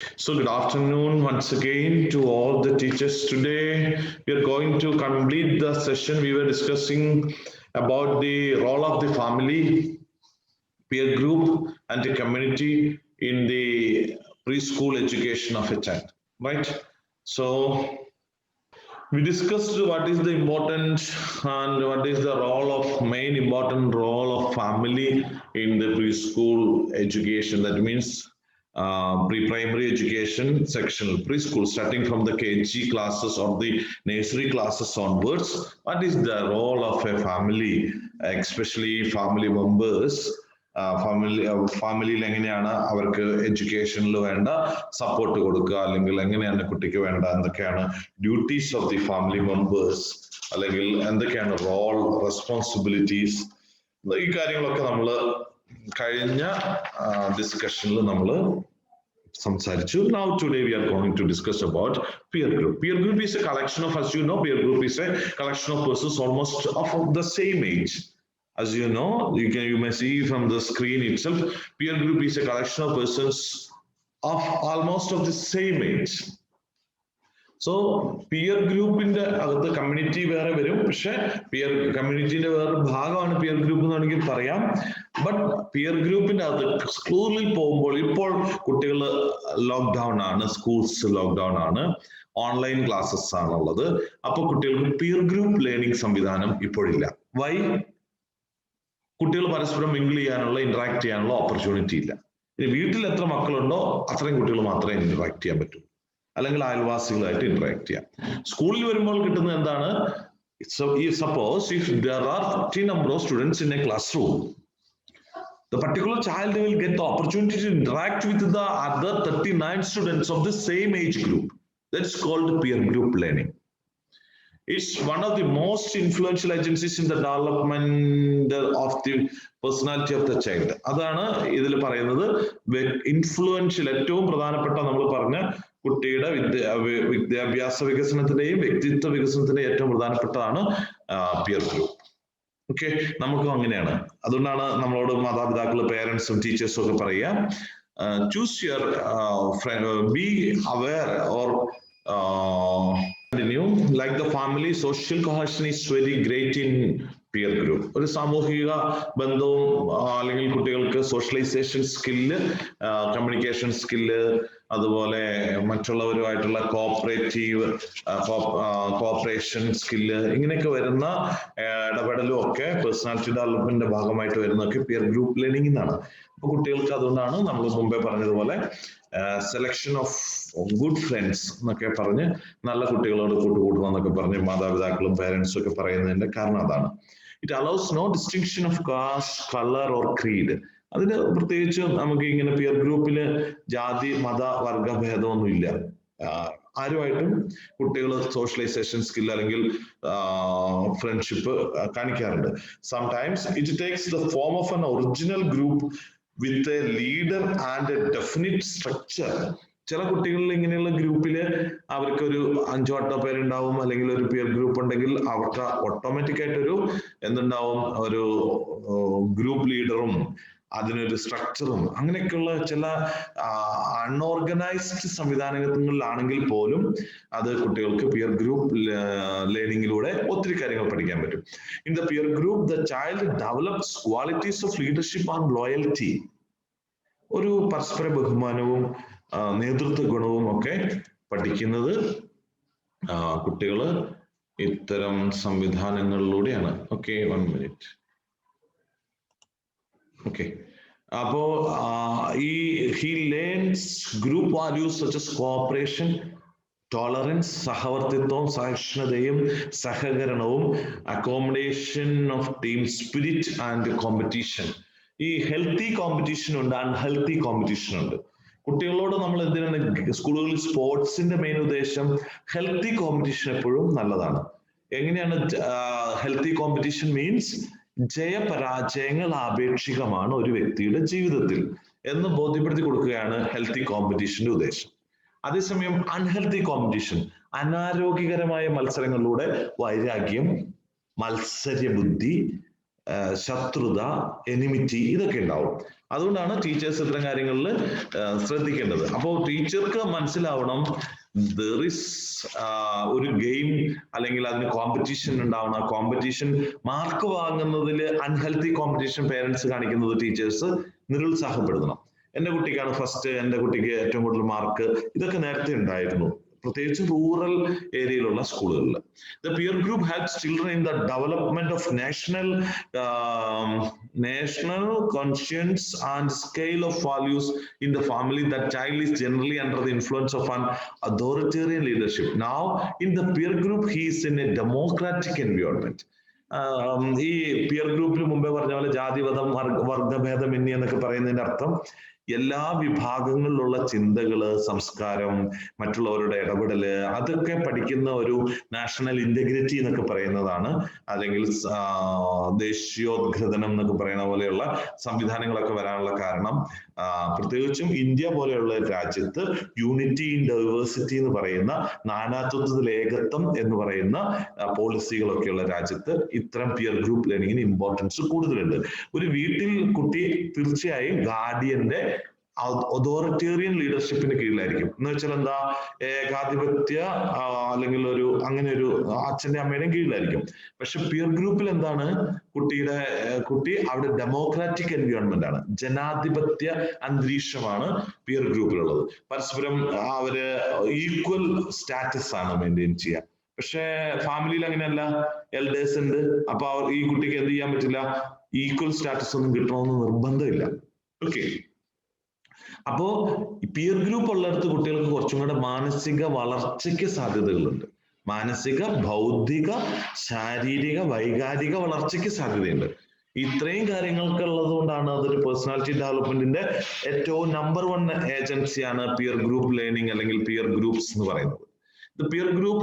So good afternoon once again to all the teachers. Today we are going to complete the session. We were discussing about the role of the family, peer group and the community in the preschool education of a child, right? So we discussed what is the important and what is the role of main important role of family in the preschool education. That means pre-primary education sectional preschool starting from the KG classes or the nursery classes onwards. What is the role of a family, especially family members? ഫാമിലിയിൽ എങ്ങനെയാണ് അവർക്ക് എഡ്യൂക്കേഷനിൽ വേണ്ട support കൊടുക്കുക, അല്ലെങ്കിൽ എങ്ങനെയാണ് കുട്ടിക്ക് വേണ്ട എന്തൊക്കെയാണ് duties of the family members, അല്ലെങ്കിൽ എന്തൊക്കെയാണ് റോൾ റെസ്പോൺസിബിലിറ്റീസ്, ഈ കാര്യങ്ങളൊക്കെ നമ്മൾ കഴിഞ്ഞ ഡിസ്കഷനിൽ നമ്മൾ സംസാരിച്ചു. Now today we are going to discuss about peer group. Peer group is a collection of, as you know, peer group is a collection of persons almost of the same age. As you know, you may see from the screen itself, peer group is a collection of persons of almost of the same age. So peer group ന്റെ അകത്ത് community വേറെ വരും, പക്ഷെ peer കമ്മ്യൂണിറ്റിന്റെ വേറെ ഭാഗമാണ് peer group എന്ന് വേണമെങ്കിൽ പറയാം. ബട്ട് പിയർ ഗ്രൂപ്പിന്റെ അകത്ത് സ്കൂളിൽ പോകുമ്പോൾ, ഇപ്പോൾ കുട്ടികൾ ലോക്ക്ഡൌൺ ആണ്, സ്കൂൾസ് ലോക്ക്ഡൌൺ ആണ്, ഓൺലൈൻ ക്ലാസ്സസ് ആണുള്ളത്. അപ്പൊ കുട്ടികൾക്ക് പിയർ ഗ്രൂപ്പ് ലേണിംഗ് സംവിധാനം ഇപ്പോഴില്ല. വൈ? കുട്ടികൾ പരസ്പരം മിങ്കിൾ ചെയ്യാനുള്ള, ഇന്ററാക്ട് ചെയ്യാനുള്ള ഓപ്പർച്യൂണിറ്റി ഇല്ല. ഇനി വീട്ടിൽ എത്ര മക്കളുണ്ടോ അത്രയും കുട്ടികൾ മാത്രമേ ഇന്ററാക്ട് ചെയ്യാൻ പറ്റൂ, അല്ലെങ്കിൽ അയൽവാസികളായിട്ട് ഇന്ററാക്ട് ചെയ്യാം. സ്കൂളിൽ വരുമ്പോൾ കിട്ടുന്നത് എന്താണ്? Suppose if there are 50 number of students in a classroom, the particular child will get the opportunity to interact with the other 39 students of the same age group. That's called peer group learning. It's one of the most influential agencies in the development of the personality of the child. അതാണ് ഇതിൽ പറയുന്നത്. Influential, ഏറ്റവും പ്രധാനപ്പെട്ട നമ്മൾ പറഞ്ഞ കുട്ടിയുടെ വിദ്യാഭ്യാസ വികസനത്തിന്റെയും വ്യക്തിത്വ വികസനത്തിന്റെയും ഏറ്റവും പ്രധാനപ്പെട്ടതാണ് പിയർ ഗ്രൂപ്പ്. ഓക്കെ, നമുക്കും അങ്ങനെയാണ്. അതുകൊണ്ടാണ് നമ്മളോട് മാതാപിതാക്കൾ, പേരൻസും ടീച്ചേഴ്സും ഒക്കെ പറയുക, choose your friend, be aware or continue. Like the family, social cohesion is very great in peer group. ഒരു സാമൂഹിക ബന്ധവും അല്ലെങ്കിൽ കുട്ടികൾക്ക് സോഷ്യലൈസേഷൻ സ്കില്ല്, കമ്മ്യൂണിക്കേഷൻ സ്കില്ല്, അതുപോലെ മറ്റുള്ളവരുമായിട്ടുള്ള കോപ്പറേഷൻ സ്കില്ല്, ഇങ്ങനെയൊക്കെ വരുന്ന ഇടപെടലും ഒക്കെ പേഴ്സണാലിറ്റി ഡെവലപ്മെന്റിന്റെ ഭാഗമായിട്ട് വരുന്നതൊക്കെ പിയർ ഗ്രൂപ്പ് ലേണിംഗ് എന്നാണ്. അപ്പൊ കുട്ടികൾക്ക് അതുകൊണ്ടാണ് നമ്മൾ മുമ്പേ പറഞ്ഞതുപോലെ സെലക്ഷൻ ഓഫ് ഗുഡ് ഫ്രണ്ട്സ് എന്നൊക്കെ പറഞ്ഞ് നല്ല കുട്ടികളോട് കൂട്ടുകൂടണം എന്നൊക്കെ പറഞ്ഞ് മാതാപിതാക്കളും പേരൻസും ഒക്കെ പറയുന്നതിന്റെ കാരണം അതാണ്. It allows no distinction of caste, colour or creed. അതിന് പ്രത്യേകിച്ച് നമുക്ക് ഇങ്ങനെ പിയർ ഗ്രൂപ്പില് ജാതി, മത, വർഗ ഭേദമൊന്നും ഇല്ല. ആരുമായിട്ടും കുട്ടികൾ സോഷ്യലൈസേഷൻ സ്കിൽ അല്ലെങ്കിൽ ഫ്രണ്ട്ഷിപ്പ് കാണിക്കാറുണ്ട്. Sometimes it takes the form of an original group with A leader and A definite structure. ചില കുട്ടികളിൽ ഇങ്ങനെയുള്ള ഗ്രൂപ്പില് അവർക്ക് ഒരു 5-8 പേരുണ്ടാവും, അല്ലെങ്കിൽ ഒരു പിയർ ഗ്രൂപ്പ് ഉണ്ടെങ്കിൽ അവർക്ക് ഓട്ടോമാറ്റിക് ആയിട്ടൊരു എന്തുണ്ടാവും, ഒരു ഗ്രൂപ്പ് ലീഡറും അതിനൊരു സ്ട്രക്ചറും അങ്ങനെയൊക്കെയുള്ള ചില അൺഓർഗനൈസ്ഡ് സംവിധാനങ്ങളിലാണെങ്കിൽ പോലും അത് കുട്ടികൾക്ക് പിയർ ഗ്രൂപ്പ് ലേണിംഗിലൂടെ ഒത്തിരി കാര്യങ്ങൾ പഠിക്കാൻ പറ്റും. In the peer group the child develops qualities of leadership and loyalty. ഒരു പരസ്പര ബഹുമാനവും നേതൃത്വ ഗുണവും ഒക്കെ പഠിക്കുന്നത് കുട്ടികൾ ഇത്തരം സംവിധാനങ്ങളിലൂടെയാണ്. Okay, 1 minute. ഓക്കെ, അപ്പോ he learns group values such as cooperation, tolerance, സഹവർത്തിത്വം, സഹിഷ്ണുതയും സഹകരണവും, accommodation of team spirit and competition. ഈ ഹെൽത്തി കോമ്പറ്റീഷൻ ഉണ്ട്, അൺഹെൽത്തി കോമ്പറ്റീഷൻ ഉണ്ട്. കുട്ടികളോട് നമ്മൾ എന്തിനാണ് സ്കൂളുകളിൽ സ്പോർട്സിന്റെ മെയിൻ ഉദ്ദേശം? ഹെൽത്തി കോമ്പറ്റീഷൻ എപ്പോഴും നല്ലതാണ്. എങ്ങനെയാണ് ഹെൽത്തി കോമ്പറ്റീഷൻ? മീൻസ് ജയപരാജയങ്ങൾ ആപേക്ഷികമാണ് ഒരു വ്യക്തിയുടെ ജീവിതത്തിൽ എന്ന് ബോധ്യപ്പെടുത്തി കൊടുക്കുകയാണ് ഹെൽത്തി കോമ്പറ്റീഷന്റെ ഉദ്ദേശം. അതേസമയം അൺഹെൽത്തി കോമ്പറ്റീഷൻ, അനാരോഗ്യകരമായ മത്സരങ്ങളിലൂടെ വൈരാഗ്യം, മത്സരബുദ്ധി, ശത്രുത, എനിമിറ്റി ഇതൊക്കെ ഉണ്ടാവും. അതുകൊണ്ടാണ് ടീച്ചേഴ്സ് ഇത്തരം കാര്യങ്ങളിൽ ശ്രദ്ധിക്കേണ്ടത്. അപ്പോൾ ടീച്ചർക്ക് മനസ്സിലാവണം there is ഒരു ഗെയിം അല്ലെങ്കിൽ അതിന് കോമ്പറ്റീഷൻ ഉണ്ടാവണം. കോമ്പറ്റീഷൻ മാർക്ക് വാങ്ങുന്നതിൽ അൺഹെൽത്തി കോമ്പറ്റീഷൻ പേരൻസ് കാണിക്കുന്നത് ടീച്ചേഴ്സ് നിരുത്സാഹപ്പെടുത്തണം. എന്റെ കുട്ടിക്കാണ് ഫസ്റ്റ്, എന്റെ കുട്ടിക്ക് ഏറ്റവും കൂടുതൽ മാർക്ക്, ഇതൊക്കെ നേരത്തെ ഉണ്ടായിരുന്നു, പ്രത്യേകിച്ച് റൂറൽ ഏരിയയിലുള്ള സ്കൂളുകളിൽ. The peer group helps children in the development of national conscience and scale of values in the family. That child is generally under the influence of an authoritarian leadership. Now, in the peer group, he is in a democratic environment. ഈ peer ഗ്രൂപ്പിൽ മുമ്പേ പറഞ്ഞ പോലെ ജാതിമതം വർഗഭേദമന്യേ എന്നൊക്കെ പറയുന്നതിന്റെ അർത്ഥം എല്ലാ വിഭാഗങ്ങളിലുള്ള ചിന്തകള്, സംസ്കാരം, മറ്റുള്ളവരുടെ ഇടപെടല്, അതൊക്കെ പഠിക്കുന്ന ഒരു നാഷണൽ ഇന്റഗ്രിറ്റി എന്നൊക്കെ പറയുന്നതാണ്. അല്ലെങ്കിൽ ദേശീയോദ്ഗ്രഥനം എന്നൊക്കെ പറയുന്ന പോലെയുള്ള സംവിധാനങ്ങളൊക്കെ വരാനുള്ള കാരണം പ്രത്യേകിച്ചും ഇന്ത്യ പോലെയുള്ള രാജ്യത്ത് യൂണിറ്റി ഇൻ ഡൈവേഴ്സിറ്റി എന്ന് പറയുന്ന, നാനാത്വത്തിൽ ഏകത്വം എന്ന് പറയുന്ന പോളിസികളൊക്കെയുള്ള രാജ്യത്ത് ഇത്തരം പിയർ ഗ്രൂപ്പ് ലേണിംഗിന് ഇമ്പോർട്ടൻസ് കൂടുതലുണ്ട്. ഒരു വീട്ടിൽ കുട്ടി തീർച്ചയായും ഗാർഡിയന്റെ അതോറിറ്റേറിയൻ ലീഡർഷിപ്പിന് കീഴിലായിരിക്കും. എന്ന് വെച്ചാൽ എന്താ, ഏകാധിപത്യ അല്ലെങ്കിൽ അങ്ങനെ ഒരു അച്ഛന്റെ അമ്മയുടെയും കീഴിലായിരിക്കും. പക്ഷെ പിയർ ഗ്രൂപ്പിൽ എന്താണ്, കുട്ടി അവിടെ ഡെമോക്രാറ്റിക് എൻവയോൺമെന്റ് ആണ്, ജനാധിപത്യ അന്തരീക്ഷമാണ് പിയർ ഗ്രൂപ്പിലുള്ളത്. പരസ്പരം അവര് ഈക്വൽ സ്റ്റാറ്റസ് ആണ് മെയിൻറ്റെയിൻ ചെയ്യുക. പക്ഷെ ഫാമിലിയിൽ അങ്ങനെയല്ല, എൽഡേഴ്സ് ഉണ്ട്. അപ്പൊ ഈ കുട്ടിക്ക് എന്ത് ചെയ്യാൻ പറ്റില്ല, ഈക്വൽ സ്റ്റാറ്റസ് ഒന്നും കിട്ടണമെന്ന് നിർബന്ധമില്ല. ഓക്കെ, അപ്പോ പിയർ ഗ്രൂപ്പ് ഉള്ളിടത്ത് കുട്ടികൾക്ക് കുറച്ചും കൂടെ മാനസിക വളർച്ചയ്ക്ക് സാധ്യതകളുണ്ട്. മാനസിക, ബൗദ്ധിക, ശാരീരിക, വൈകാരിക വളർച്ചയ്ക്ക് സാധ്യതയുണ്ട്. ഇത്രയും കാര്യങ്ങൾക്ക് ഉള്ളത് കൊണ്ടാണ് അതൊരു പേഴ്സണാലിറ്റി ഡെവലപ്മെന്റിന്റെ ഏറ്റവും നമ്പർ 1 ഏജൻസിയാണ് പിയർ ഗ്രൂപ്പ് ലേണിംഗ് അല്ലെങ്കിൽ പിയർ ഗ്രൂപ്പ്സ് എന്ന് പറയുന്നത്. The peer group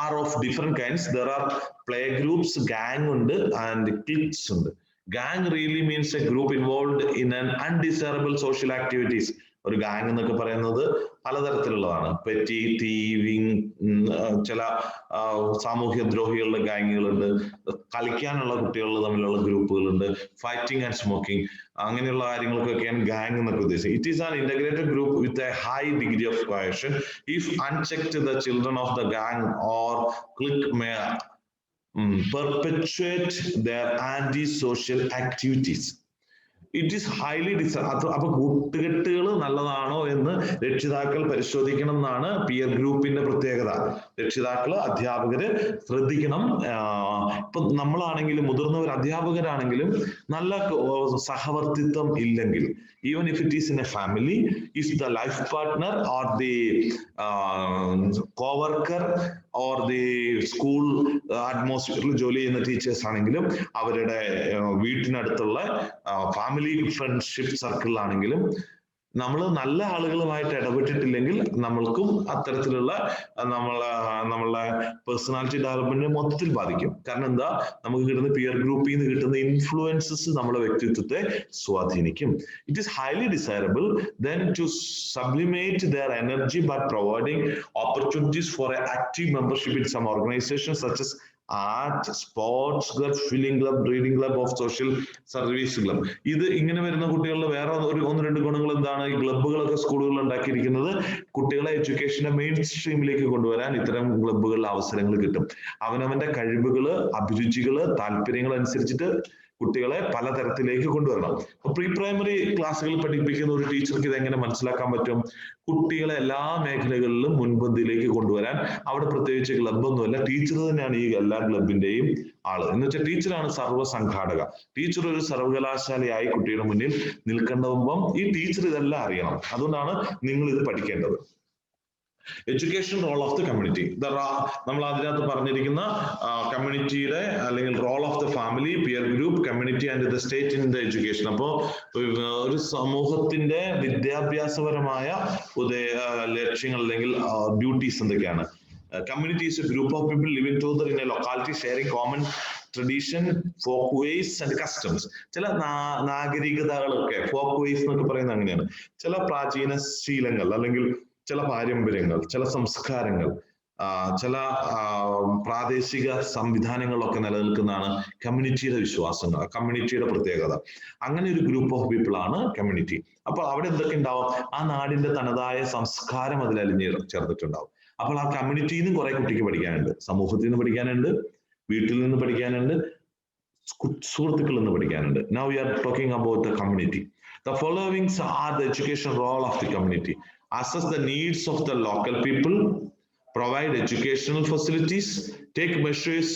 are of different kinds. There are play groups, gang ഉണ്ട്, and cliques ഉണ്ട്. Gang really means a group involved in an undesirable social activities. ഒരു gang എന്നൊക്കെ പറയുന്നത് പലതരത്തിലുള്ളതാണ്. Petty, തീവിങ്, ചില സാമൂഹ്യ ദ്രോഹികളുടെ ഗാങ്ങുകളുണ്ട്, കളിക്കാനുള്ള കുട്ടികൾ തമ്മിലുള്ള ഗ്രൂപ്പുകളുണ്ട്, ഫൈറ്റിംഗ് ആൻഡ് സ്മോക്കിംഗ്, അങ്ങനെയുള്ള കാര്യങ്ങൾക്കൊക്കെയാണ് ഗാങ് എന്നൊക്കെ ഉദ്ദേശിച്ചത്. It is an integrated group with a high degree of cohesion. If unchecked, the children of the gang or clique may perpetuate their anti-social activities. It is highly desirable. അപ്പൊ കൂട്ടുകെട്ടുകൾ നല്ലതാണോ എന്ന് രക്ഷിതാക്കൾ പരിശോധിക്കണം എന്നാണ് peer ഗ്രൂപ്പിന്റെ പ്രത്യേകത. രക്ഷിതാക്കള്, അധ്യാപകര് ശ്രദ്ധിക്കണം. ഇപ്പൊ നമ്മളാണെങ്കിലും മുതിർന്നവർ അധ്യാപകരാണെങ്കിലും നല്ല സഹവർത്തിത്വം ഇല്ലെങ്കിൽ, even if it is in a family, if the life partner or the co-worker or the school atmosphere ജോലി ചെയ്യുന്ന ടീച്ചേഴ്സ് ആണെങ്കിലും, അവരുടെ വീട്ടിനടുത്തുള്ള ഫാമിലി ഫ്രണ്ട്ഷിപ്പ് സർക്കിളിലാണെങ്കിലും നമ്മൾ നല്ല ആളുകളുമായിട്ട് ഇടപെട്ടിട്ടില്ലെങ്കിൽ നമ്മൾക്കും അത്തരത്തിലുള്ള നമ്മളെ പേഴ്സണാലിറ്റി ഡെവലപ്മെന്റിനെ മൊത്തത്തിൽ ബാധിക്കും. കാരണം എന്താ, നമുക്ക് കിട്ടുന്ന പിയർ ഗ്രൂപ്പിൽ നിന്ന് കിട്ടുന്ന ഇൻഫ്ലുവൻസസ് നമ്മുടെ വ്യക്തിത്വത്തെ സ്വാധീനിക്കും. It is highly desirable then to sublimate their energy by providing opportunities for an active membership in some organizations such as art, sports club, filling club, reading club of social service club. ഇത് ഇങ്ങനെ വരുന്ന കുട്ടികളുടെ വേറെ 1-2 ഗുണങ്ങൾ എന്താണ്, ഈ ക്ലബ്ബുകളൊക്കെ സ്കൂളുകളിൽ ഉണ്ടാക്കിയിരിക്കുന്നത് കുട്ടികളെ എഡ്യൂക്കേഷന്റെ മെയിൻ സ്ട്രീമിലേക്ക് കൊണ്ടുവരാൻ ഇത്തരം ക്ലബ്ബുകളിൽ അവസരങ്ങൾ കിട്ടും. അവനവന്റെ കഴിവുകള്, അഭിരുചികള്, താല്പര്യങ്ങൾ അനുസരിച്ചിട്ട് കുട്ടികളെ പലതരത്തിലേക്ക് കൊണ്ടുവരണം. പ്രീ പ്രൈമറി ക്ലാസ്സുകൾ പഠിപ്പിക്കുന്ന ഒരു ടീച്ചർക്ക് ഇതെങ്ങനെ മനസ്സിലാക്കാൻ പറ്റും? കുട്ടികളെ എല്ലാ മേഖലകളിലും മുൻപന്തിയിലേക്ക് കൊണ്ടുവരാൻ അവിടെ പ്രത്യേകിച്ച് ക്ലബ്ബൊന്നുമല്ല, ടീച്ചർ തന്നെയാണ് ഈ എല്ലാ ക്ലബിന്റെയും ആള്. എന്ന് വെച്ചാൽ ടീച്ചറാണ് സർവ്വസംഘാടക. ടീച്ചർ ഒരു സർവകലാശാലയായി കുട്ടിയുടെ മുന്നിൽ നിൽക്കേണ്ടതുമ്പം ഈ ടീച്ചർ ഇതെല്ലാം അറിയണം. അതുകൊണ്ടാണ് നിങ്ങൾ ഇത് പഠിക്കേണ്ടത്. Education role of the community. നമ്മൾ അതിനകത്ത് പറഞ്ഞിരിക്കുന്ന കമ്മ്യൂണിറ്റിയുടെ അല്ലെങ്കിൽ role of the family, peer group, community and the state in the education. അപ്പോ ഒരു സമൂഹത്തിന്റെ വിദ്യാഭ്യാസപരമായ ലക്ഷ്യങ്ങൾ അല്ലെങ്കിൽ ഡ്യൂട്ടീസ് എന്തൊക്കെയാണ്? Community is a group of people living together in a locality sharing common tradition, folk ways and customs. ചില നാഗരികതകളൊക്കെ, folk ways എന്നൊക്കെ പറയുന്നത് അങ്ങനെയാണ്. ചില പ്രാചീന ശീലങ്ങൾ അല്ലെങ്കിൽ ചില പാരമ്പര്യങ്ങൾ, ചില സംസ്കാരങ്ങൾ, ചില പ്രാദേശിക സംവിധാനങ്ങളിലൊക്കെ നിലനിൽക്കുന്നതാണ് കമ്മ്യൂണിറ്റിയുടെ വിശ്വാസങ്ങൾ, കമ്മ്യൂണിറ്റിയുടെ പ്രത്യേകത. അങ്ങനെ ഒരു ഗ്രൂപ്പ് ഓഫ് പീപ്പിൾ ആണ് കമ്മ്യൂണിറ്റി. അപ്പോൾ അവിടെ എന്തൊക്കെ ഉണ്ടാവും? ആ നാടിന്റെ തനതായ സംസ്കാരം അതിൽ അലിഞ്ഞ് ചേർന്നിട്ടുണ്ടാവും. അപ്പോൾ ആ കമ്മ്യൂണിറ്റിയിൽ നിന്നും കുറെ കുട്ടിക്ക് പഠിക്കാനുണ്ട്, സമൂഹത്തിൽ നിന്ന് പഠിക്കാനുണ്ട്, വീട്ടിൽ നിന്ന് പഠിക്കാനുണ്ട്, സുഹൃത്തുക്കളിൽ നിന്ന് പഠിക്കാനുണ്ട്. Now we are talking about the community. The following are the education role of the community. Assess the needs of the local people, provide educational facilities, take measures.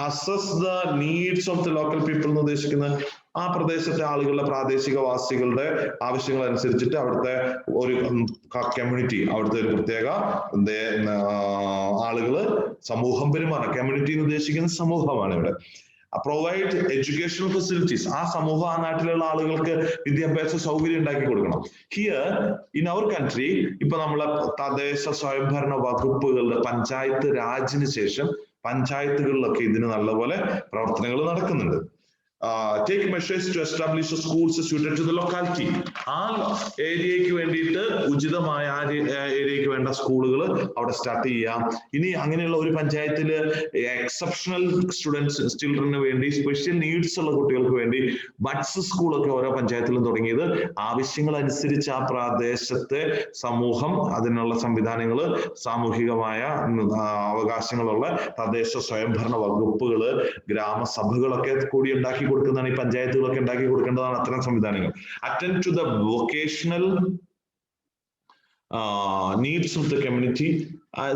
Assess the needs of the local people എന്ന് ഉദ്ദേശിക്കുന്നത് ആ പ്രദേശത്തെ ആളുകളുടെ, പ്രാദേശികവാസികളുടെ ആവശ്യങ്ങൾ അനുസരിച്ചിട്ട് അവിടുത്തെ ഒരു community, അവിടുത്തെ ഒരു പ്രത്യേക ആളുകള് സമൂഹം പെരുമാറണം. കമ്മ്യൂണിറ്റി എന്ന് ഉദ്ദേശിക്കുന്നത് സമൂഹമാണ് ഇവിടെ. പ്രൊവൈഡ് എഡ്യൂക്കേഷണൽ ഫെസിലിറ്റീസ്, ആ സമൂഹം, ആ നാട്ടിലുള്ള ആളുകൾക്ക് വിദ്യാഭ്യാസ സൗകര്യം ഉണ്ടാക്കി കൊടുക്കണം. ഹിയർ ഇൻ അവർ കൺട്രി ഇപ്പൊ നമ്മളെ തദ്ദേശ സ്വയംഭരണ വകുപ്പുകളുടെ പഞ്ചായത്ത് രാജിന് ശേഷം പഞ്ചായത്തുകളിലൊക്കെ ഇതിന് നല്ലപോലെ പ്രവർത്തനങ്ങൾ നടക്കുന്നുണ്ട്. Take measures to establish schools suited to the locality. ആ ഏരിയയ്ക്ക് വേണ്ടിയിട്ട് ഉചിതമായ ആ ഏരിയയ്ക്ക് വേണ്ട സ്കൂളുകൾ അവിടെ സ്റ്റാർട്ട് ചെയ്യാം. ഇനി അങ്ങനെയുള്ള ഒരു പഞ്ചായത്തിൽ എക്സെപ്ഷണൽ ചിൽഡ്രന് വേണ്ടി, സ്പെഷ്യൽ നീഡ്സ് ഉള്ള കുട്ടികൾക്ക് വേണ്ടി ബഡ്സ് സ്കൂളൊക്കെ ഓരോ പഞ്ചായത്തിലും തുടങ്ങിയത് ആവശ്യങ്ങൾ അനുസരിച്ച് ആ പ്രദേശത്തെ സമൂഹം, അതിനുള്ള സംവിധാനങ്ങൾ, സാമൂഹികമായ അവകാശങ്ങളുള്ള തദ്ദേശ സ്വയംഭരണ വകുപ്പുകള്, ഗ്രാമസഭകളൊക്കെ കൂടി ഉണ്ടാക്കി കൊടുക്കുന്നതാണ്. ഈ പഞ്ചായത്തുകളൊക്കെ ഉണ്ടാക്കി കൊടുക്കേണ്ടതാണ് അത്തരം സംവിധാനങ്ങൾ. Attend to the vocational needs of the community,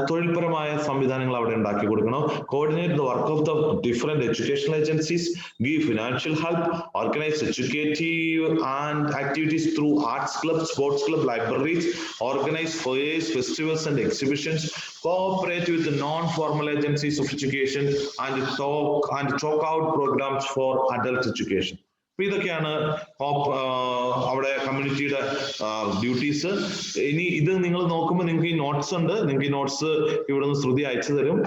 തൊഴിൽപരമായ സംവിധാനങ്ങൾ അവിടെ ഉണ്ടാക്കി കൊടുക്കണം. Coordinate the work of the different educational agencies, give financial help, organise educative and activities through arts club, sports club, libraries, organise fairs, festivals and exhibitions, cooperate with the non-formal agencies of education and chalk out programs for adult education. അപ്പൊ ഇതൊക്കെയാണ് അവിടെ കമ്മ്യൂണിറ്റിയുടെ duties. ഇനി ഇത് നിങ്ങൾ നോക്കുമ്പോൾ നിങ്ങൾക്ക് ഈ നോട്ട്സ് ഉണ്ട്, നിങ്ങൾക്ക് ഈ നോട്ട്സ് ഇവിടെ നിന്ന് ശ്രുതി അയച്ചു തരും.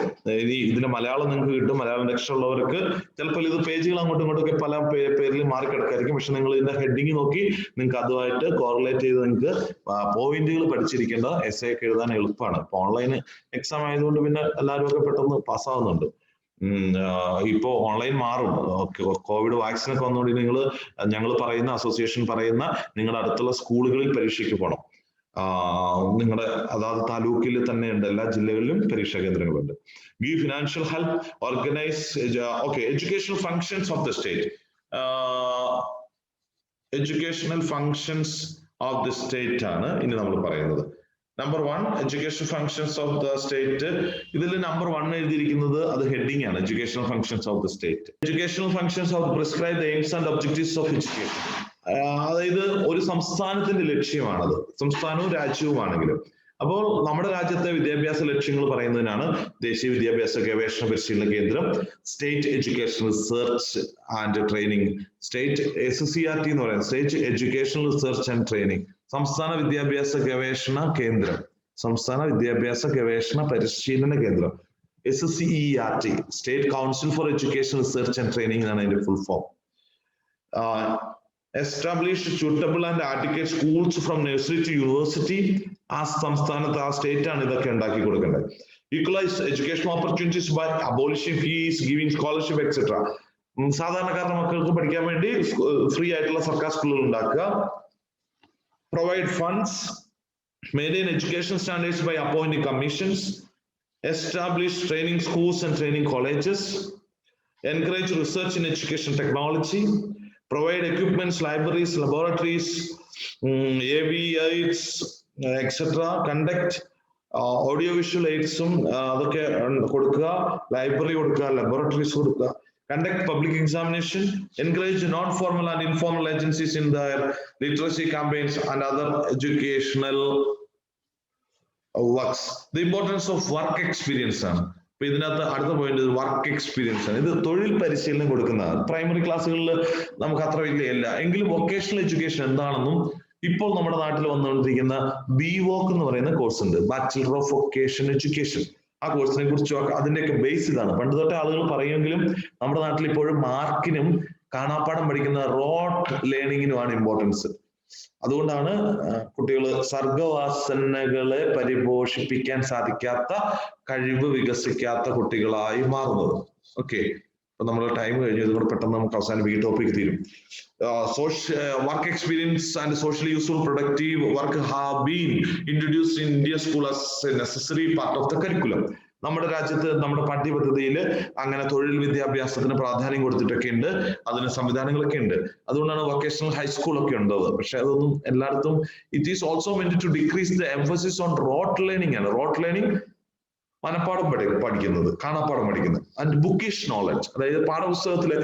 ഇനി ഇതിന്റെ മലയാളം നിങ്ങൾക്ക് കിട്ടും. മലയാളം ലക്ഷ്യമുള്ളവർക്ക് ചിലപ്പോൾ ഇത് പേജുകൾ അങ്ങോട്ടും ഇങ്ങോട്ടൊക്കെ പല പേരിൽ മാറിക്കിടക്കായിരിക്കും. പക്ഷെ നിങ്ങൾ ഇതിന്റെ ഹെഡിങ് നോക്കി നിങ്ങൾക്ക് അതുമായിട്ട് കോറിലേറ്റ് ചെയ്ത് നിങ്ങൾക്ക് പോയിന്റുകൾ പഠിച്ചിരിക്കേണ്ട എസ്സേ ഒക്കെ എഴുതാൻ എളുപ്പമാണ്. ഇപ്പൊ ഓൺലൈൻ എക്സാം ആയതുകൊണ്ട് പിന്നെ എല്ലാവരും ഒക്കെ പെട്ടെന്ന് പാസ്സാവുന്നുണ്ട്. ഇപ്പോ ഓൺലൈൻ മാറും. കോവിഡ് വാക്സിൻ ഒക്കെ വന്നുകൊണ്ട് നിങ്ങൾ, ഞങ്ങൾ പറയുന്ന അസോസിയേഷൻ പറയുന്ന നിങ്ങളുടെ അടുത്തുള്ള സ്കൂളുകളിൽ പരീക്ഷയ്ക്ക് പോകണം. നിങ്ങളുടെ അതാത് താലൂക്കിൽ തന്നെ ഉണ്ട്, എല്ലാ ജില്ലകളിലും പരീക്ഷാ കേന്ദ്രങ്ങളുണ്ട്. Give financial help, organise educational functions of the state. Educational functions of the state ആണ് ഇനി നമ്മൾ പറയുന്നത്. Number 1 education functions of the state. ഇതിൽ നമ്പർ 1 എഴുതിയിരിക്കുന്നത് അത് ഹെഡിങ് ആണ്, educational functions of the state. Educational functions of prescribe the AIIMS and objectives of education. അതായത് ഒരു സംസ്ഥാനത്തിന്റെ ലക്ഷ്യമാണത്, സംസ്ഥാനവും രാജ്യവുമാണെങ്കിലും. അപ്പോൾ നമ്മുടെ രാജ്യത്തെ വിദ്യാഭ്യാസ ലക്ഷ്യങ്ങൾ പറയുന്നതിനാണ് ദേശീയ വിദ്യാഭ്യാസ ഗവേഷണ പരിശീലന കേന്ദ്രം, state education research and training, state SCERT എന്ന് പറയുന്നത് state education research and training, സംസ്ഥാന വിദ്യാഭ്യാസ ഗവേഷണ കേന്ദ്രം, സംസ്ഥാന വിദ്യാഭ്യാസ ഗവേഷണ പരിശീലന കേന്ദ്രം, SCERT, state council for education research and training എന്നാണ് അതിന്റെ full form. Establish suitable and adequate schools from nursery to university. ആ സംസ്ഥാനത്ത്, ആ സ്റ്റേറ്റ് ആണ് ഇതൊക്കെ ഉണ്ടാക്കി കൊടുക്കേണ്ടത്. Equalize educational opportunities by abolishing fees, giving scholarship, etc. സാധാരണക്കാരുടെ മക്കൾക്ക് പഠിക്കാൻ വേണ്ടി ഫ്രീ ആയിട്ടുള്ള സർക്കാർ സ്കൂളുകൾ ഉണ്ടാക്കുക. Provide funds, maintain education standards by appointing commissions, establish training schools and training colleges, encourage research in education technology, provide equipments, libraries, laboratories, AV aids, etc. Conduct audiovisual aids അതൊക്കെ കൊടുക്കുക, ലൈബ്രറി കൊടുക്കുക, laboratories കൊടുക്കുക. Conduct public examination, encourage non-formal and informal agencies in their literacy campaigns and other educational works. The importance of work experience ആണ്. അപ്പൊ ഇതിനകത്ത് അടുത്ത point work experience ആണ്. ഇത് തൊഴിൽ പരിശീലനം കൊടുക്കുന്നതാണ്. പ്രൈമറി ക്ലാസ്സുകളിൽ നമുക്ക് അത്ര വലിയ ഇല്ല എങ്കിലും വൊക്കേഷണൽ എഡ്യൂക്കേഷൻ എന്താണെന്നും ഇപ്പോൾ നമ്മുടെ നാട്ടിൽ വന്നുകൊണ്ടിരിക്കുന്ന BVOC എന്ന് പറയുന്ന കോഴ്സ് ഉണ്ട്, ബാച്ചിലർ ഓഫ് വൊക്കേഷൻ എഡ്യൂക്കേഷൻ. ആ കോഴ്സിനെ കുറിച്ച് അതിന്റെയൊക്കെ ബേസ് ഇതാണ്. പണ്ട് തൊട്ടേ ആളുകൾ പറയുമെങ്കിലും നമ്മുടെ നാട്ടിൽ ഇപ്പോഴും മാർക്കിനും കാണാപ്പാടം പഠിക്കുന്ന റോട്ട് ലേണിങ്ങിനുമാണ് ഇമ്പോർട്ടൻസ്. അതുകൊണ്ടാണ് കുട്ടികൾ സർഗവാസനകളെ പരിപോഷിപ്പിക്കാൻ സാധിക്കാത്ത, കഴിവ് വികസിക്കാത്ത കുട്ടികളായി മാറുന്നത്. ഓക്കെ, അപ്പൊ നമ്മുടെ ടൈം കഴിഞ്ഞു. ഇതുകൂടെ പെട്ടെന്ന് നമുക്ക് അവസാനിപ്പിക്കും, ടോപ്പിക് തീരും. Work experience and socially useful productive work have been introduced in Indian school as a necessary part of the curriculum. നമ്മുടെ രാജ്യത്ത് നമ്മുടെ പാഠ്യപദ്ധതിയിൽ അങ്ങനെ തൊഴിൽ വിദ്യാഭ്യാസത്തിന് പ്രാധാന്യം കൊടുത്തിട്ടൊക്കെ ഉണ്ട്, അതിന് സംവിധാനങ്ങളൊക്കെ ഉണ്ട്. അതുകൊണ്ടാണ് വൊക്കേഷണൽ ഹൈസ്കൂളൊക്കെ ഉണ്ടത്. പക്ഷെ അതൊന്നും എല്ലായിടത്തും it is also meant to decrease the emphasis on rote learning ആണ്. റോട്ട് ലേണിംഗ് മനപ്പാഠം പഠിക്കുന്നത്, കാണാപ്പാഠം പഠിക്കുന്നത്. ആൻഡ് ബുക്കിഷ് നോളജ്, അതായത് പാഠപുസ്തകത്തിലെ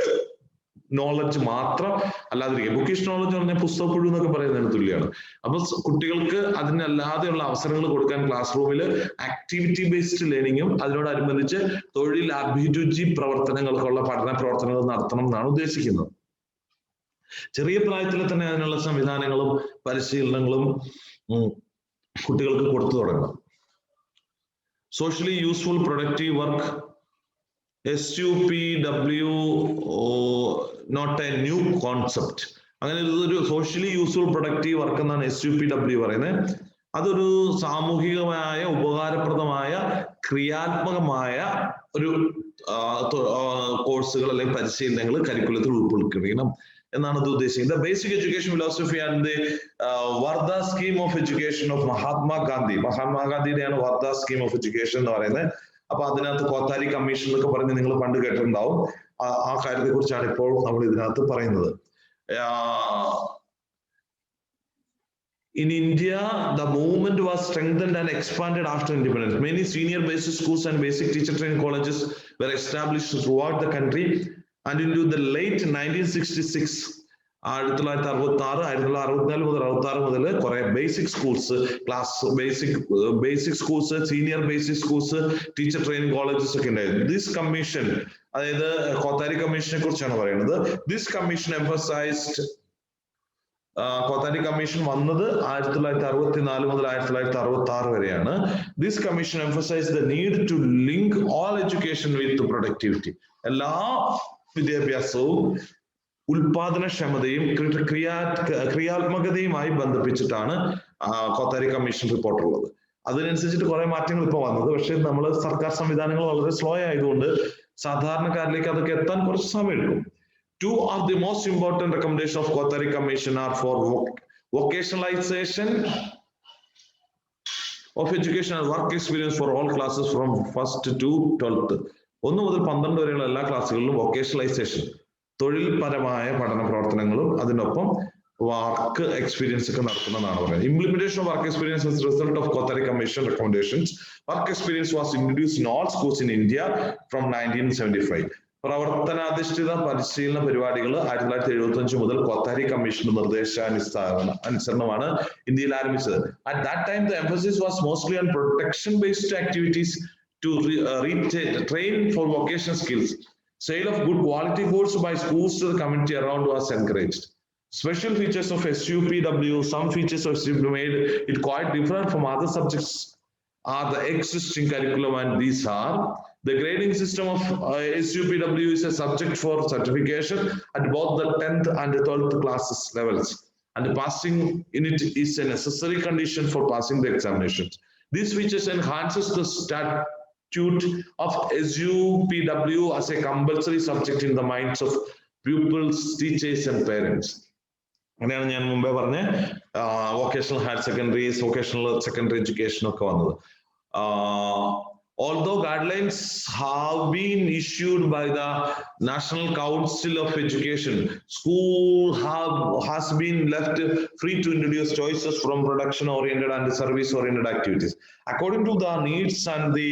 നോളജ് മാത്രം അല്ലാതിരിക്കുക. ബുക്കിഷ് നോളജ് എന്ന് പറഞ്ഞാൽ പുസ്തകപ്പുഴു എന്നൊക്കെ പറയുന്നതിന് തുല്യമാണ്. അപ്പൊ കുട്ടികൾക്ക് അതിനല്ലാതെയുള്ള അവസരങ്ങൾ കൊടുക്കാൻ ക്ലാസ് റൂമിൽ ആക്ടിവിറ്റി ബേസ്ഡ് ലേണിംഗും അതിനോടനുബന്ധിച്ച് തൊഴിൽ അഭിരുചി പ്രവർത്തനങ്ങൾക്കുള്ള പഠന പ്രവർത്തനങ്ങൾ നടത്തണം എന്നാണ് ഉദ്ദേശിക്കുന്നത്. ചെറിയ പ്രായത്തിൽ തന്നെ അതിനുള്ള സംവിധാനങ്ങളും പരിശീലനങ്ങളും കുട്ടികൾക്ക് കൊടുത്തു തുടങ്ങണം. Socially useful productive work, SUPW, not a new concept. അങ്ങനെ ഒരു സോഷ്യലി യൂസ്ഫുൾ പ്രൊഡക്റ്റീവ് വർക്ക് എന്നാണ് SUPW പറയുന്നത്. അതൊരു സാമൂഹികമായ ഉപകാരപ്രദമായ ക്രിയാത്മകമായ ഒരു കോഴ്സുകൾ അല്ലെങ്കിൽ പരിശീലനങ്ങൾ കരിക്കുലത്തിൽ ഉൾപ്പെടുത്തണം എന്നാണ് ഇത് ഉദ്ദേശിക്കുന്നത്. The basic education philosophy and the Wardha scheme of education of Mahatma Gandhi. മഹാത്മാഗാന്ധിയുടെയാണ് വർദ്ധ സ്കീം ഓഫ് എഡ്യൂക്കേഷൻ എന്ന് പറയുന്നത്. അപ്പൊ അതിനകത്ത് കോത്താരി കമ്മീഷൻ എന്നൊക്കെ പറഞ്ഞ് നിങ്ങൾ പണ്ട് കേട്ടിട്ടുണ്ടാവും. ആ കാര്യത്തെ കുറിച്ചാണ് ഇപ്പോൾ നമ്മൾ ഇതിനകത്ത് പറയുന്നത്. In India, the movement was strengthened and expanded after independence. Many senior basic schools and basic teacher training colleges were established throughout the country, and into the late 1966, 1964 മുതൽ 1966 മുതൽ കുറെ basic schools, basic schools, senior basic schools, teacher training colleges ഒക്കെ ഉണ്ടായിരുന്നു. This commission, അതായത് കോത്താരി കമ്മീഷനെ കുറിച്ചാണ് പറയുന്നത്. This commission emphasised, Kothari commission വന്നത് 1964 മുതൽ 1966 വരെയാണ്. This commission emphasise the need to link all education with productivity. എല്ലാ വിദ്യാഭ്യാസവും ഉൽപാദനക്ഷമതയും ക്രിയാത്മകതയുമായി ബന്ധിപ്പിച്ചിട്ടാണ് കോത്താരി കമ്മീഷൻ റിപ്പോർട്ട് ഉള്ളത്. അതിനനുസരിച്ചിട്ട് കുറെ മാറ്റങ്ങൾ ഇപ്പോൾ വന്നത്. പക്ഷെ നമ്മൾ സർക്കാർ സംവിധാനങ്ങൾ വളരെ സ്ലോ ആയതുകൊണ്ട് സാധാരണക്കാരിലേക്ക് അതൊക്കെ എത്താൻ കുറച്ച് സമയം എടുക്കും. Two of the most important recommendations of Kothari Commission are for vocationalization of education and work experience for all classes from 1st to 12th. 1 മുതൽ 12 വരെയുള്ള എല്ലാ ക്ലാസ്സുകളിലും വൊക്കേഷണലൈസേഷൻ, തൊഴിൽപരമായ പഠന പ്രവർത്തനങ്ങളും അതിനൊപ്പം വർക്ക് എക്സ്പീരിയൻസ് ഒക്കെ നടത്തുന്നതാണ് പറയുന്നത്. Implementation of work experience as a result of Kothari Commission recommendations. Work experience was introduced in all schools in India from 1975. പ്രവർത്തനാധിഷ്ഠിത പരിശീലന പരിപാടികൾ 1975 മുതൽ കോത്താരി കമ്മീഷന്റെ നിർദ്ദേശാനുസരണമാണ് ഇന്ത്യയിൽ ആരംഭിച്ചത്. At that time, the emphasis was mostly on protection-based activities to train for vocational skills. Sale of good quality goods by schools to the community around was encouraged. Special features of SUPW, some features of SUPW made it quite different from other subjects are the existing curriculum, and these are: the grading system of SUPW is a subject for certification at both the 10th and the 12th classes levels, and passing in it is a necessary condition for passing the examinations. These features enhances the statute of SUPW as a compulsory subject in the minds of pupils, teachers and parents. അങ്ങനെയാണ് ഞാൻ മുമ്പേ പറഞ്ഞ vocational higher secondaries, vocational secondary education ഒക്കെ വന്നത്. Although guidelines have been issued by the National Council of Education, school has been left free to introduce choices from production-oriented and service-oriented activities. According to the needs and the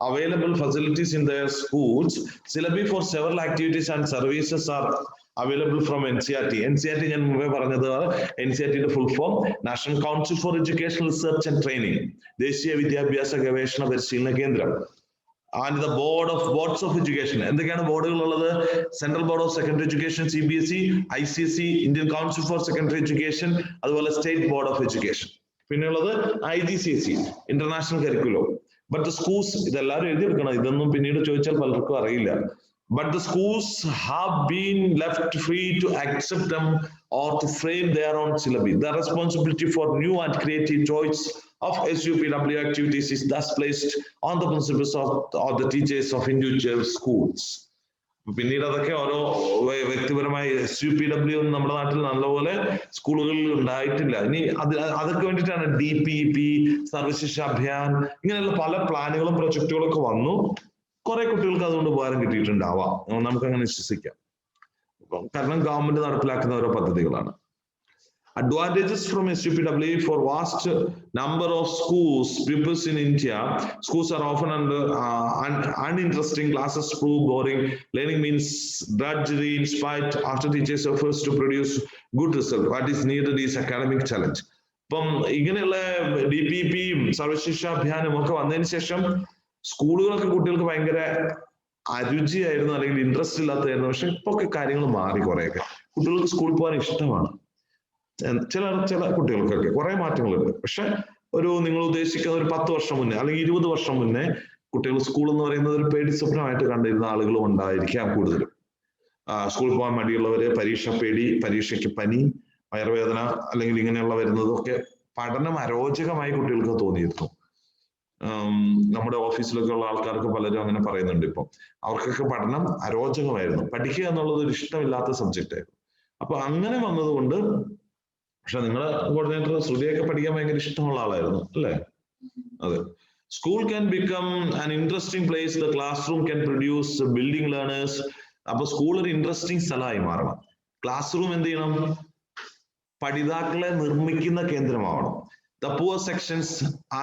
available facilities in their schools, syllabi for several activities and services are available from NCERT. NCERT ഞാൻ മുമ്പേ പറഞ്ഞത്, NCERTയുടെ full form national council for education research and training, ദേശീയ വിദ്യാഭ്യാസ ഗവേഷണ പരിശീലന കേന്ദ്രം. And the boards of education. എന്തൊക്കെയാണ് ബോർഡുകൾ ഉള്ളത്? Central board of secondary education CBSE, ICSE, Indian council for secondary education, അതുപോലെ സ്റ്റേറ്റ് ബോർഡ് ഓഫ് എഡ്യൂക്കേഷൻ. പിന്നെയുള്ളത് IGCSE, international curriculum. But the schools, ഇതെല്ലാവരും എഴുതിയെടുക്കണം, ഇതൊന്നും പിന്നീട് ചോദിച്ചാൽ പലർക്കും അറിയില്ല. But the schools have been left free to accept them or to frame their own syllabi. The responsibility for new and creative choice of SUPW activities is thus placed on the principals or the teachers of individual schools. പിന്നീട് അതൊക്കെ ഓരോ വ്യക്തിപരമായി SUPW നമ്മുടെ നാട്ടിൽ നല്ലപോലെ സ്കൂളുകളിൽ ഉണ്ടായിട്ടില്ല. ഇനി അതൊക്കെ വേണ്ടിയിട്ടാണ് DPEP, സർവശിക്ഷ അഭിയാൻ, ഇങ്ങനെയുള്ള പല പ്ലാനുകളും പ്രൊജക്ടുകളും ഒക്കെ വന്നു. കുറെ കുട്ടികൾക്ക് അതുകൊണ്ട് ഉപകാരം കിട്ടിയിട്ടുണ്ടാവാം, നമുക്ക് അങ്ങനെ വിശ്വസിക്കാം. കാരണം ഗവൺമെന്റ് നടപ്പിലാക്കുന്ന ഓരോ പദ്ധതികളാണ്. Advantages from SUPW for vast number of schools, pupils in India. Schools are often under uninteresting, classes prove boring, learning means drudgery in spite after teachers efforts to produce good result. What is needed is academic challenge. ഇപ്പം ഇങ്ങനെയുള്ള DPEPയും സർവശിക്ഷ അഭിയാനും ഒക്കെ വന്നതിന് ശേഷം സ്കൂളുകളൊക്കെ കുട്ടികൾക്ക് ഭയങ്കര അരുചിയായിരുന്നു, അല്ലെങ്കിൽ interest ഇല്ലാത്തതായിരുന്നു. പക്ഷെ ഇപ്പൊ ഒക്കെ കാര്യങ്ങൾ മാറി. കുറെയൊക്കെ കുട്ടികൾക്ക് സ്കൂളിൽ പോകാൻ ഇഷ്ടമാണ്. ചില കുട്ടികൾക്കൊക്കെ കുറെ മാറ്റങ്ങളുണ്ട്. പക്ഷെ നിങ്ങൾ ഉദ്ദേശിക്കുന്ന ഒരു 10 വർഷം മുന്നേ അല്ലെങ്കിൽ 20 വർഷം മുന്നേ കുട്ടികൾ സ്കൂൾ എന്ന് പറയുന്നത് ഒരു പേടി സ്വപ്നമായിട്ട് കണ്ടിരുന്ന ആളുകളും ഉണ്ടായിരിക്കാം കൂടുതലും. സ്കൂളിൽ പോകാൻ മടിയുള്ളവര്, പരീക്ഷ പേടി, പരീക്ഷയ്ക്ക് പനി, വയറുവേദന അല്ലെങ്കിൽ ഇങ്ങനെയുള്ള വരുന്നതൊക്കെ പഠനം അരോചകമായി കുട്ടികൾക്ക് തോന്നിയിരുന്നു. നമ്മുടെ ഓഫീസിലൊക്കെ ഉള്ള ആൾക്കാർക്ക് പലരും അങ്ങനെ പറയുന്നുണ്ട്. ഇപ്പം അവർക്കൊക്കെ പഠനം അരോചകമായിരുന്നു, പഠിക്കുക എന്നുള്ളത് ഒരു ഇഷ്ടമില്ലാത്ത സബ്ജക്റ്റ് ആയിരുന്നു. അപ്പൊ അങ്ങനെ വന്നതുകൊണ്ട്, പക്ഷെ നിങ്ങളെ കോർഡിനേറ്റർ ശ്രുതിയൊക്കെ പഠിക്കാൻ ഭയങ്കര ഇഷ്ടമുള്ള ആളായിരുന്നു അല്ലേ? അതെ. School can become an interesting place. The class room can produce building learners. അപ്പൊ സ്കൂൾ ഒരു ഇൻട്രസ്റ്റിംഗ് സ്ഥലമായി മാറണം. ക്ലാസ് റൂം എന്ത് ചെയ്യണം? പഠിതാക്കളെ നിർമ്മിക്കുന്ന കേന്ദ്രമാവണം. The poor sections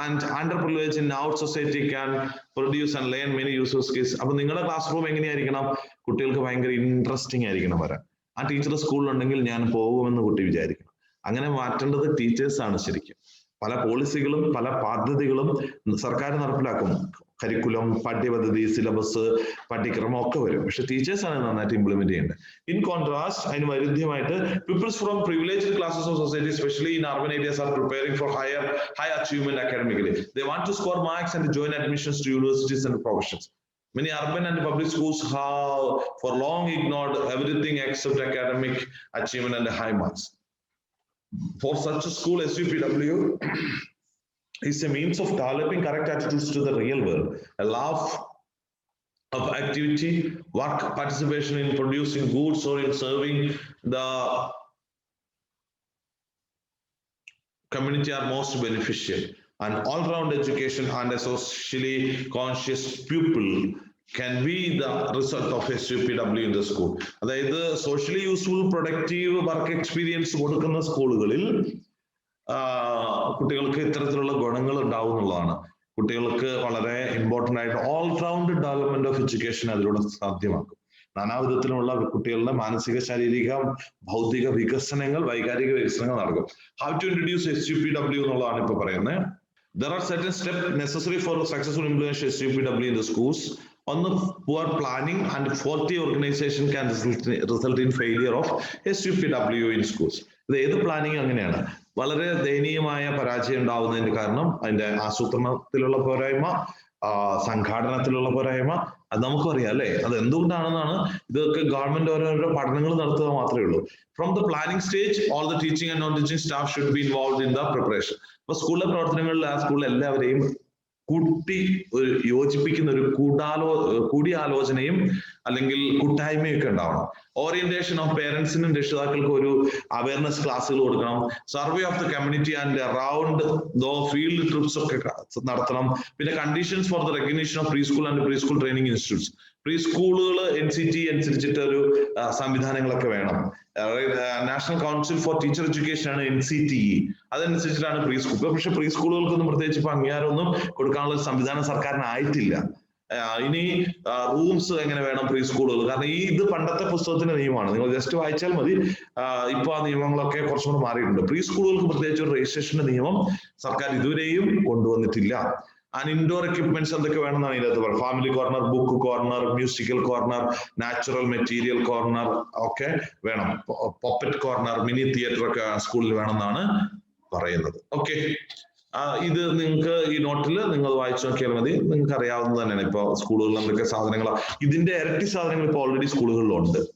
and underprivileged in our society can produce and learn many useful skills. അപ്പൊ നിങ്ങളുടെ ക്ലാസ് റൂം എങ്ങനെയായിരിക്കണം? കുട്ടികൾക്ക് ഭയങ്കര ഇൻട്രസ്റ്റിംഗ് ആയിരിക്കണം വരാൻ. ആ ടീച്ചർ സ്കൂളിലുണ്ടെങ്കിൽ ഞാൻ പോകുമെന്ന് കുട്ടി വിചാരിക്കണം. അങ്ങനെ മാറ്റേണ്ടത് ടീച്ചേഴ്സ് ആണ് ശരിക്കും. പല പോളിസികളും പല പദ്ധതികളും സർക്കാർ നടപ്പിലാക്കും. കരിക്കുലം, പാഠ്യപദ്ധതി, സിലബസ്, പാഠ്യക്രമം ഒക്കെ വരും. പക്ഷെ ടീച്ചേഴ്സ് ആണ് നന്നായിട്ട് ഇംപ്ലിമെന്റ് ചെയ്യേണ്ടത്. ഇൻ കോൺട്രാസ്റ്റ്, അതിന് വൈരുദ്ധ്യമായിട്ട് peoples from privileged classes of society, especially in urban areas, are preparing for high achievement academically. They want to score marks and join admissions to universities and professions. Many urban and public schools have for long ignored everything except academic achievement and high marks. For such a school, SUPW is a means of developing correct attitudes to the real world, a love of activity, work, participation in producing goods or in serving the community are most beneficial. An all-round education and a socially conscious pupil can be the result of SUPW in the school. അതായത് socially useful productive work experience കൊടുക്കുന്ന സ്കൂളുകളിൽ കുട്ടികൾക്ക് ഇത്തരത്തിലുള്ള ഗുണങ്ങൾ ഉണ്ടാവും എന്നുള്ളതാണ്. കുട്ടികൾക്ക് വളരെ ഇമ്പോർട്ടൻ്റ് ആയിട്ട് all round development of education അതിലൂടെ സാധ്യമാക്കും. നാനാവിധത്തിലുള്ള കുട്ടികളുടെ മാനസിക, ശാരീരിക, ഭൗതിക വികസനങ്ങൾ, വൈകാരിക വികസനങ്ങൾ നടക്കും. ഹൗ ടു ഇൻട്രൊഡ്യൂസ് SUPW എന്നുള്ളതാണ് ഇപ്പൊ പറയുന്നത്. There are certain steps necessary for successful implementation of SUPW in the schools. On the poor planning and faulty organization can result in failure of SUPW in schools. ഇത് ഏത് planning അങ്ങനെയാണ്. വളരെ ദയനീയമായ പരാജയം ഉണ്ടാവുന്നതിന്റെ കാരണം അതിന്റെ ആസൂത്രണത്തിലുള്ള പോരായ്മ, സംഘാടനത്തിലുള്ള പോരായ്മ. അത് നമുക്കറിയാം അല്ലെ? അത് എന്തുകൊണ്ടാണെന്നാണ്. ഇതൊക്കെ ഗവൺമെന്റ് ഓരോരോ പഠനങ്ങൾ നടത്തുക മാത്രമേ ഉള്ളൂ. From the planning stage, all the teaching and non teaching staff should be involved in the preparation. അപ്പൊ സ്കൂളിലെ പ്രവർത്തനങ്ങളിൽ ആ സ്കൂളിൽ എല്ലാവരെയും യോജിപ്പിക്കുന്ന ഒരു കൂടിയാലോചനയും അല്ലെങ്കിൽ കൂട്ടായ്മയും ഒക്കെ ഉണ്ടാവണം. ഓറിയന്റേഷൻ ഓഫ് പേരൻസിനും രക്ഷിതാക്കൾക്കും ഒരു അവയർനെസ് ക്ലാസ്സുകൾ കൊടുക്കണം. Survey of the community and around those field trips ഒക്കെ നടത്തണം. പിന്നെ conditions for the recognition of pre school and pre school training institutes. Pre സ്കൂളുകൾ NCT അനുസരിച്ചിട്ട് ഒരു സംവിധാനങ്ങളൊക്കെ വേണം. National council for teacher education ആണ് NCTE. അതനുസരിച്ചിട്ടാണ് പ്രീ സ്കൂൾ. പക്ഷെ പ്രീ സ്കൂളുകൾക്കൊന്നും പ്രത്യേകിച്ച് ഇപ്പൊ അംഗീകാരമൊന്നും കൊടുക്കാനുള്ള സംവിധാനം സർക്കാരിനായിട്ടില്ല. ഇനി റൂംസ് എങ്ങനെ വേണം പ്രീ സ്കൂളുകൾ? കാരണം ഇത് പണ്ടത്തെ പുസ്തകത്തിന്റെ നിയമമാണ്, നിങ്ങൾ ജസ്റ്റ് വായിച്ചാൽ മതി. ഇപ്പൊ ആ നിയമങ്ങളൊക്കെ കുറച്ചും കൂടെ മാറിയിട്ടുണ്ട്. പ്രീ സ്കൂളുകൾക്ക് പ്രത്യേകിച്ച് ഒരു രജിസ്ട്രേഷന്റെ നിയമം സർക്കാർ ഇതുവരെയും കൊണ്ടുവന്നിട്ടില്ല. ആൻഡ് ഇൻഡോർ എക്യുപ്മെന്റ്സ് എന്തൊക്കെ വേണമെന്നാണ് ഇതിനകത്ത് പറയുന്നത്. Family corner, book corner, musical corner, natural material corner ഒക്കെ വേണം. പോപ്പറ്റ് കോർണർ, മിനി തിയേറ്റർ ഒക്കെ സ്കൂളിൽ വേണമെന്നാണ് പറയുന്നത്. ഓക്കെ, ഇത് നിങ്ങൾക്ക് ഈ നോട്ടിൽ നിങ്ങൾ വായിച്ചു നോക്കിയാൽ മതി. നിങ്ങൾക്ക് അറിയാവുന്നത് തന്നെയാണ്. ഇപ്പൊ സ്കൂളുകളിൽ എന്തൊക്കെ സാധനങ്ങളാണ്, ഇതിന്റെ ഇരട്ടി സാധനങ്ങൾ ഇപ്പൊ ഓൾറെഡി സ്കൂളുകളിലുണ്ട്.